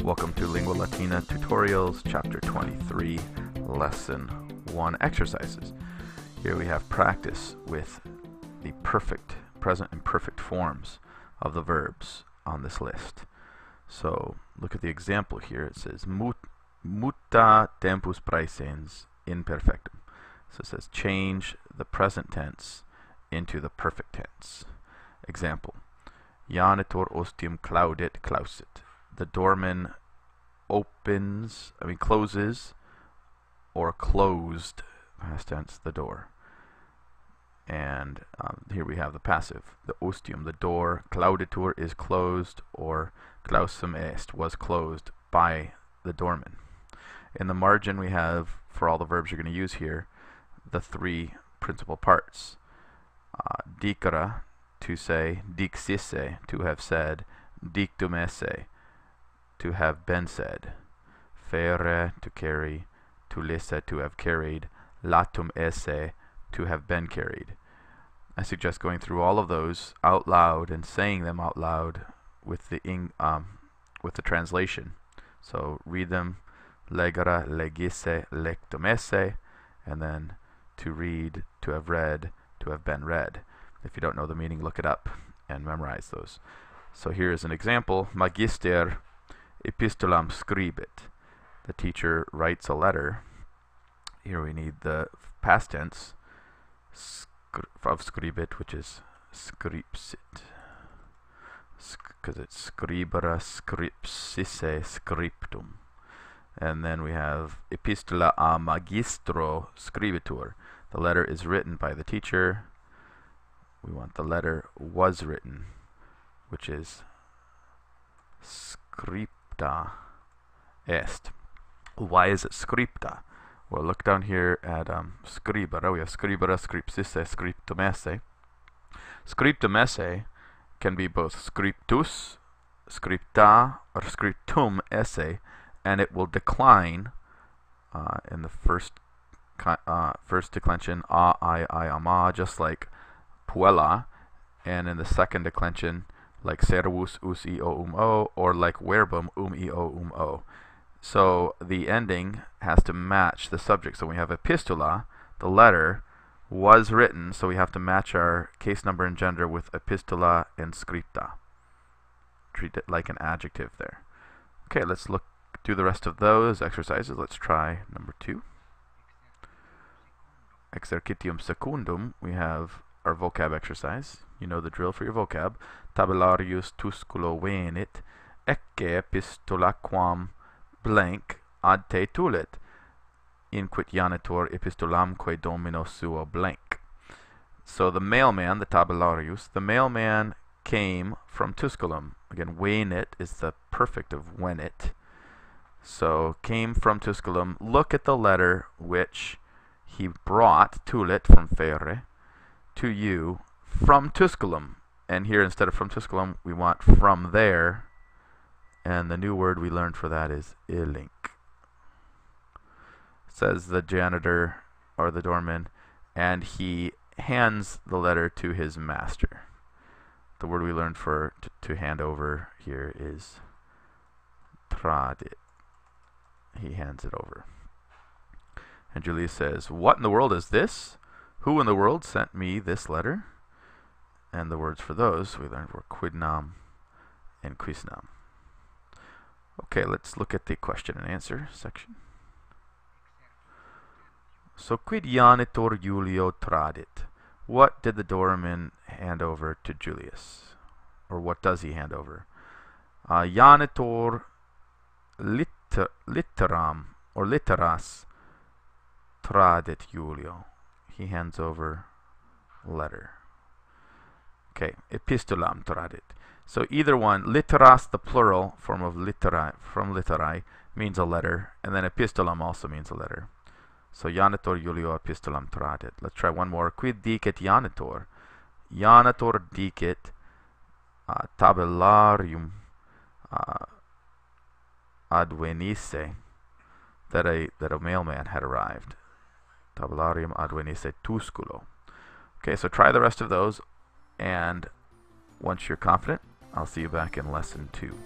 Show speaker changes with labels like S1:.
S1: Welcome to Lingua Latina Tutorials, Chapter 23, Lesson 1, Exercises. Here we have practice with the perfect, present and perfect forms of the verbs on this list. So look at the example here. It says Muta tempus praesens imperfectum. So it says change the present tense into the perfect tense. Example: Janitor ostium claudit clausit. The doorman closes or closed, past tense, the door. And here we have the passive. The ostium, the door, clauditur is closed, or clausum est, was closed by the doorman. In the margin we have, for all the verbs you're going to use here, the three principal parts. Dicere, to say; dixisse, to have said; dictum esse, to have been said; ferre, to carry; tullisse, to have carried; latum esse, to have been carried. I suggest going through all of those out loud and saying them out loud with the translation. So read them: legere, legisse, lectum esse, and then to read, to have read, to have been read. If you don't know the meaning, look it up and memorize those. So here is an example: Magister epistolam scribit. The teacher writes a letter. Here we need the past tense of scribit, which is scripsit, because it's scribere, scripsisse, scriptum. And then we have epistola a magistro scribitur. The letter is written by the teacher. We want the letter was written, which is scripta est. Why is it scripta? Well, look down here at scribere. We have scribere, scripsisse, scriptum esse. Scriptum esse can be both scriptus, scripta, or scriptum esse, and it will decline in the first declension a, I, ama, just like puella, and in the second declension like servus, us, eo, o, or like verbum, eo, o. So the ending has to match the subject. So we have epistola, the letter, was written, so we have to match our case number and gender with epistola and scripta. Treat it like an adjective there. Okay, let's do the rest of those exercises. Let's try number 2. Exercitium secundum, we have our vocab exercise. You know the drill for your vocab. Tabellarius tusculo venit, ecce epistola quam blank ad te tulit, inquit janitor epistolamque domino suo blank. So the mailman, the tabellarius, the mailman came from Tusculum. Again, venit is the perfect of venit. So came from Tusculum. Look at the letter which he brought, tulit, from ferre, to you from Tusculum. And here, instead of from Tusculum, we want from there. And the new word we learned for that is illink. Says the janitor, or the doorman, and he hands the letter to his master. The word we learned for to hand over here is tradit. He hands it over. And Julius says, "What in the world is this? Who in the world sent me this letter?" And the words for those we learned were quidnam and quisnam. Okay, let's look at the question and answer section. So quid janitor Julio tradit? What did the doorman hand over to Julius? Or what does he hand over? Janitor litteram, or litteras, tradit Julio. He hands over letter. Okay, epistolam tradit. So either one, litteras, the plural form of litterae, from litterae, means a letter, and then epistolam also means a letter. So janitor Julio epistolam tradit. Let's try one more. Quid dicit janitor? Janitor dicit tabellarium advenisse, that a mailman had arrived. Tabellarium advenisse Tusculo. Okay, so try the rest of those, and once you're confident, I'll see you back in lesson 2.